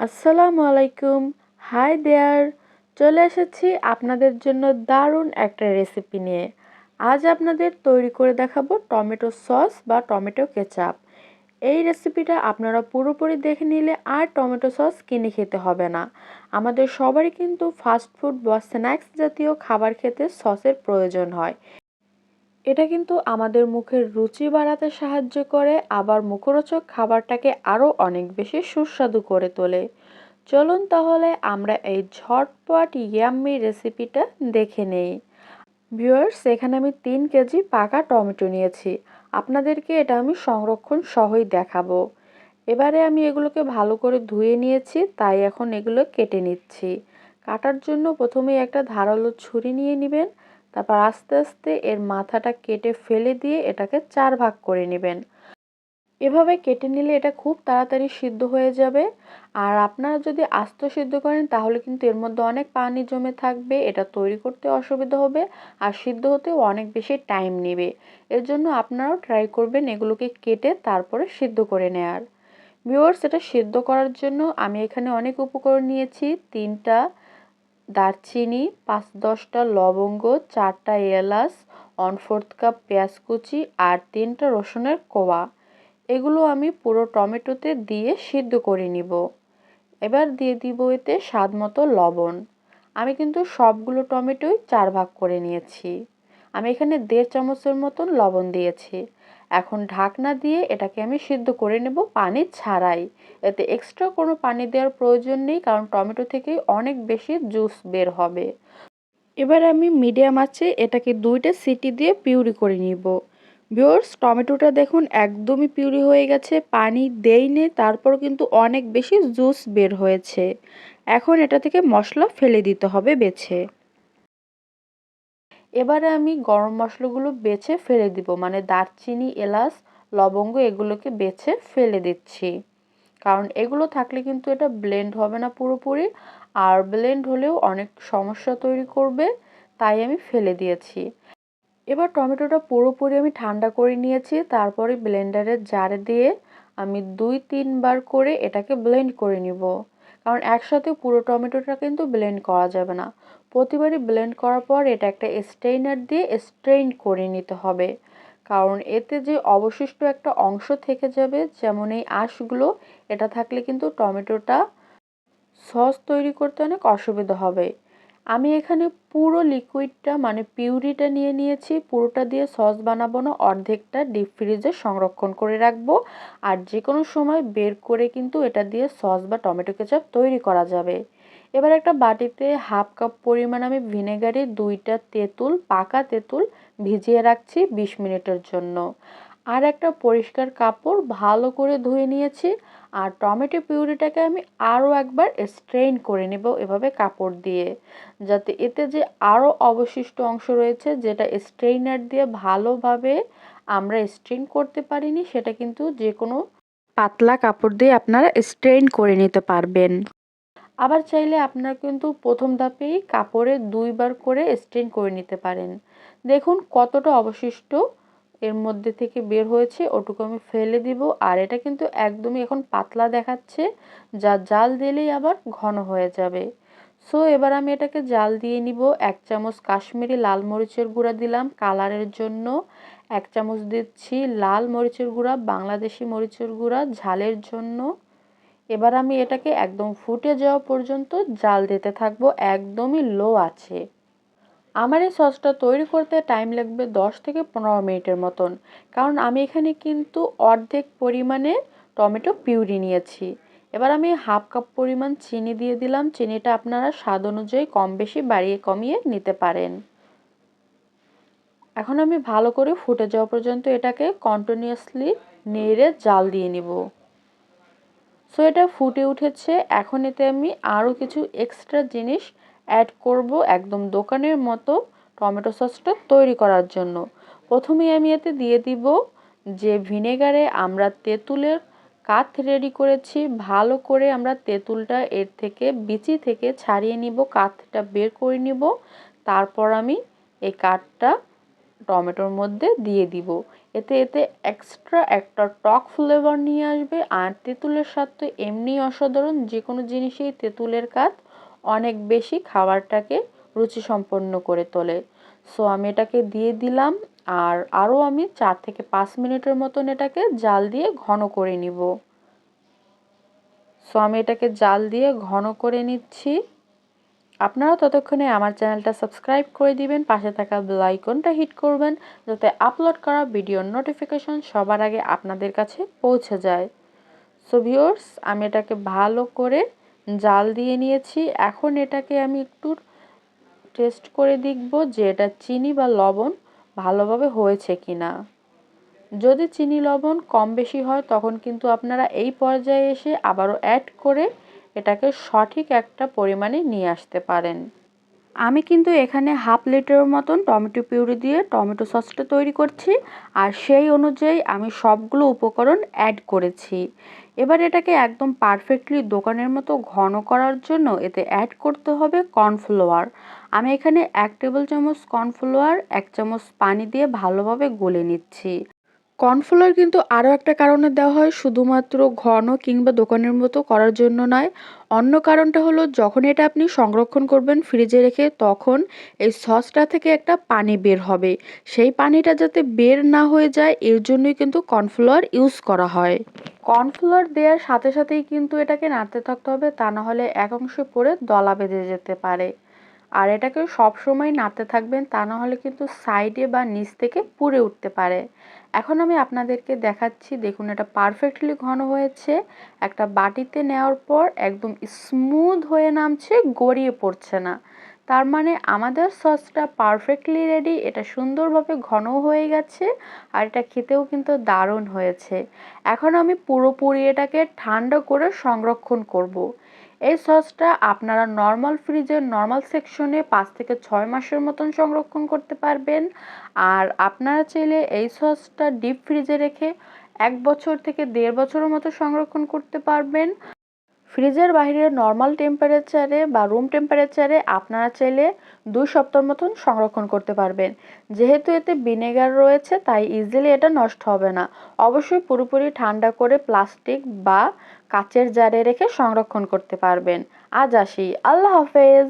আসসালামুয়ালাইকুম। Hi there, চলে এসেছি আপনাদের জন্য দারুণ একটা রেসিপি নিয়ে। আজ আপনাদের তৈরি করে দেখাবো টমেটো সস বা টমেটো কেচাপ। এই রেসিপিটা আপনারা পুরোপুরি দেখে নিলে আর টমেটো সস কিনে খেতে হবে না। আমাদের সবারই কিন্তু ফাস্ট ফুড বা স্ন্যাক্স জাতীয় খাবার খেতে সসের প্রয়োজন হয়। এটা কিন্তু আমাদের মুখের রুচি বাড়াতে সাহায্য করে, আবার মুখরোচক খাবারটাকে আরও অনেক বেশি সুস্বাদু করে তোলে। চলুন তাহলে আমরা এই ঝটপট ইয়াম্মি রেসিপিটা দেখে নেই। ভিউয়ার্স, এখানে আমি 3 কেজি পাকা টমেটো নিয়েছি। আপনাদেরকে এটা আমি সংরক্ষণ সহই দেখাবো। এবারে আমি এগুলোকে ভালো করে ধুয়ে নিয়েছি, তাই এখন এগুলো কেটে নিচ্ছি। কাটার জন্য প্রথমেই একটা ধারালো ছুরি নিয়ে নেবেন, তারপর আস্তে আস্তে এর মাথাটা কেটে ফেলে দিয়ে এটাকে 4 ভাগ করে নেবেন। এভাবে কেটে নিলে এটা খুব তাড়াতাড়ি সিদ্ধ হয়ে যাবে। আর আপনারা যদি আস্ত সিদ্ধ করেন তাহলে কিন্তু এর মধ্যে অনেক পানি জমে থাকবে, এটা তৈরি করতে অসুবিধা হবে আর সিদ্ধ হতেও অনেক বেশি টাইম নেবে। এর জন্য আপনারাও ট্রাই করবেন এগুলোকে কেটে তারপরে সিদ্ধ করে নেয়ার। ভিউয়ার্স, এটা সিদ্ধ করার জন্য আমি এখানে অনেক উপকরণ নিয়েছি। 3টা দারচিনি, 5-10টা লবঙ্গ, 4টা এলাচ, 1/4 কাপ পেঁয়াজ কুচি আর 3টা রসুনের কোয়া। এগুলো আমি পুরো টমেটোতে দিয়ে সিদ্ধ করে নিব। এবার দিয়ে দিব এতে স্বাদ মতো লবণ। আমি কিন্তু সবগুলো টমেটোই 4 ভাগ করে নিয়েছি। আমি এখানে 1.5 চামচের মতন লবণ দিয়েছি। এখন ঢাকনা দিয়ে এটাকে আমি সিদ্ধ করে নেব পানি ছাড়াই। এতে এক্সট্রা কোনো পানি দেওয়ার প্রয়োজন নেই, কারণ টমেটো থেকে অনেক বেশি জুস বের হবে। এবার আমি মিডিয়াম আঁচে এটাকে 2টা সিটি দিয়ে পিউরি করে নিব। ভিউয়ার্স, টমেটোটা দেখুন একদমই পিউরি হয়ে গেছে, পানি দেইনি, তারপর কিন্তু অনেক বেশি জুস বের হয়েছে। এখন এটা থেকে মশলা ফেলে দিতে হবে বেছে। এবারে আমি গরম মশলাগুলো বেছে ফেলে দিব, মানে দারচিনি, এলাচ, লবঙ্গ এগুলোকে বেছে ফেলে দিচ্ছি। কারণ এগুলো থাকলে কিন্তু এটা ব্লেন্ড হবে না পুরোপুরি, আর ব্লেন্ড হলেও অনেক সমস্যা তৈরি করবে, তাই আমি ফেলে দিয়েছি। এবার টমেটোটা পুরোপুরি আমি ঠান্ডা করে নিয়েছি, তারপরে ব্লেন্ডারের জারে দিয়ে আমি 2-3 বার করে এটাকে ব্লেন্ড করে নিব। কারণ একসাথে পুরো টমেটোটা কিন্তু ব্লেন্ড করা যাবে না। প্রতিবারই ব্লেন্ড করার পর এটা একটা স্ট্রেইনার দিয়ে স্ট্রেইন করে নিতে হবে। কারণ এতে যে অবশিষ্ট একটা অংশ থেকে যাবে, যেমন এই আঁশগুলো, এটা থাকলে কিন্তু টমেটোটা সস তৈরি করতে অনেক অসুবিধা হবে। আমি এখানে পুরো লিকুইডটা মানে পিউরিটা নিয়ে নিয়েছি। পুরোটা দিয়ে সস বানাবো না, অর্ধেকটা ডিপ ফ্রিজে সংরক্ষণ করে রাখবো। আর যে কোনো সময় বের করে কিন্তু এটা দিয়ে সস বা টমেটো কেচাপ তৈরি করা যাবে। এবার একটা বাটিতে 1/2 কাপ পরিমাণ আমি ভিনেগারে 2টা তেঁতুল, পাকা তেঁতুল ভিজিয়ে রাখছি 20 মিনিটের জন্য। আর একটা পরিষ্কার কাপড় ভালো করে ধুয়ে নিয়েছি। আর টমেটো পিউরিটাকে আমি আরও একবার স্ট্রেইন করে নেব এভাবে কাপড় দিয়ে, যাতে এতে যে আরও অবশিষ্ট অংশ রয়েছে যেটা স্ট্রেইনার দিয়ে ভালোভাবে আমরা স্ট্রেইন করতে পারিনি, সেটা কিন্তু যে কোনো পাতলা কাপড় দিয়ে আপনারা স্ট্রেইন করে নিতে পারবেন। আবার চাইলে আপনারা কিন্তু প্রথম ধাপেই কাপড়ে 2 বার করে স্ট্রেইন করে নিতে পারেন। দেখুন কতটা অবশিষ্ট এর মধ্যে থেকে বের হয়েছে, ওটুকু আমি ফেলে দিব। আর এটা কিন্তু একদমই এখন পাতলা দেখাচ্ছে, যা জাল দিলেই আবার ঘন হয়ে যাবে। সো এবার আমি এটাকে জাল দিয়ে নিব। 1 চামচ কাশ্মীরি লাল মরিচের গুঁড়া দিলাম কালারের জন্য। 1 চামচ দিচ্ছি লাল মরিচের গুঁড়া, বাংলাদেশি মরিচের গুঁড়া ঝালের জন্য। এবার আমি এটাকে একদম ফুটে যাওয়া পর্যন্ত জাল দিতে থাকবো একদমই লো আছে। আমার এই সসটা তৈরি করতে টাইম লাগবে 10 থেকে 15 মিনিটের মতন, কারণ আমি এখানে কিন্তু অর্ধেক পরিমাণে টমেটো পিউরি নিয়েছি। এবার আমি 1/2 কাপ পরিমাণ চিনি দিয়ে দিলাম। চিনিটা আপনারা স্বাদ অনুযায়ী কম বেশি বাড়িয়ে কমিয়ে নিতে পারেন। এখন আমি ভালো করে ফুটে যাওয়া পর্যন্ত এটাকে কন্টিনিউয়াসলি নেড়ে জাল দিয়ে নিব। সো এটা ফুটে উঠেছে। এখন এতে আমি আরও কিছু এক্সট্রা জিনিস অ্যাড করব একদম দোকানের মতো টমেটো সসটা তৈরি করার জন্য। প্রথমেই আমি এতে দিয়ে দিব যে ভিনেগারে আমরা তেঁতুলের কাঠ রেডি করেছি। ভালো করে আমরা তেঁতুলটা এর থেকে বিচি থেকে ছাড়িয়ে নিব, কাঠটা বের করে নিব। তারপর আমি এই কাঠটা টমেটোর মধ্যে দিয়ে দিব। এতে এতে এক্সট্রা একটা টক ফ্লেভার নিয়ে আসবে। আর তেঁতুলের স্বাদ তো এমনিই অসাধারণ, যে কোনো জিনিসেই তেঁতুলের কাজ অনেক বেশি খাবারটাকে রুচিসম্পন্ন করে তোলে। সো আমি এটাকে দিয়ে দিলাম, আর আরও আমি 4 থেকে 5 মিনিটের মতন এটাকে জাল দিয়ে ঘন করে নিব। সো আমি এটাকে জাল দিয়ে ঘন করে নিচ্ছি। আপনারা ততক্ষণে আমার চ্যানেলটা সাবস্ক্রাইব করে দিবেন, পাশে থাকা বেল আইকনটা হিট করবেন, যাতে আপলোড করা ভিডিওর নোটিফিকেশন সবার আগে আপনাদের কাছে পৌঁছে যায়। সো ভিউয়ার্স, আমি এটাকে ভালো করে জাল দিয়ে নিয়েছি। এখন এটাকে আমি একটু টেস্ট করে দেখব যে এটা চিনি বা লবণ ভালোভাবে হয়েছে কিনা। যদি চিনি লবণ কম বেশি হয় তখন কিন্তু আপনারা এই পর্যায়ে এসে আবারও অ্যাড করে এটাকে সঠিক একটা পরিমাণে নিয়ে আসতে পারেন। আমি কিন্তু এখানে হাফ লিটারের মতন টমেটো পিউরি দিয়ে টমেটো সসটা তৈরি করছি, আর সেই অনুযায়ী আমি সবগুলো উপকরণ অ্যাড করেছি। এবার এটাকে একদম পারফেক্টলি দোকানের মতো ঘন করার জন্য এতে অ্যাড করতে হবে কর্নফ্লাওয়ার। আমি এখানে 1 টেবিল চামচ কর্নফ্লাওয়ার 1 চামচ পানি দিয়ে ভালোভাবে গলে নিচ্ছি। কর্নফ্লাওয়ার কিন্তু আরও একটা কারণে দেওয়া হয়, শুধুমাত্র ঘন কিংবা দোকানের মতো করার জন্য নয়। অন্য কারণটা হলো, যখন এটা আপনি সংরক্ষণ করবেন ফ্রিজে রেখে, তখন এই সসটা থেকে একটা পানি বের হবে। সেই পানিটা যাতে বের না হয়ে যায় এর জন্যই কিন্তু কর্নফ্লাওয়ার ইউজ করা হয়। কর্নফ্লাওয়ার দেওয়ার সাথে সাথেই কিন্তু এটাকে নাড়তে থাকতে হবে, তা না হলে এক অংশে পড়ে দলা বেঁধে যেতে পারে। আর এটাকে সবসময় নাড়তে থাকবেন, তা না হলে কিন্তু সাইডে বা নিচ থেকে পুড়ে উঠতে পারে। এখন আমি আপনাদেরকে দেখাচ্ছি, দেখুন এটা পারফেক্টলি ঘন হয়েছে। একটা বাটিতে নেওয়ার পর একদম স্মুথ হয়ে নামছে, গড়িয়ে পড়ছে না। তার মানে আমাদের সসটা পারফেক্টলি রেডি, এটা সুন্দরভাবে ঘন হয়ে গেছে, আর এটা খেতেও কিন্তু দারুণ হয়েছে। এখন আমি পুরোপুরি এটাকে ঠান্ডা করে সংরক্ষণ করব। এই সসটা আপনারা নর্মাল ফ্রিজের নর্মাল সেকশনে 5 থেকে 6 মাসের মতন সংরক্ষণ করতে পারবেন। আর আপনারা চাইলে এই সসটা ডিপ ফ্রিজে রেখে 1 বছর থেকে 1.5 বছরের মতো সংরক্ষণ করতে পারবেন। ফ্রিজের বাইরে নর্মাল টেম্পারেচারে বা রুম টেম্পারেচারে আপনারা চাইলে 2 সপ্তাহ মতন সংরক্ষণ করতে পারবেন। যেহেতু এতে ভিনেগার রয়েছে তাই ইজিলি এটা নষ্ট হবে না। অবশ্যই পুরোপুরি ঠান্ডা করে প্লাস্টিক বা কাচের জারে রেখে সংরক্ষণ করতে পারবেন। আজ আসি, আল্লাহ হাফেজ।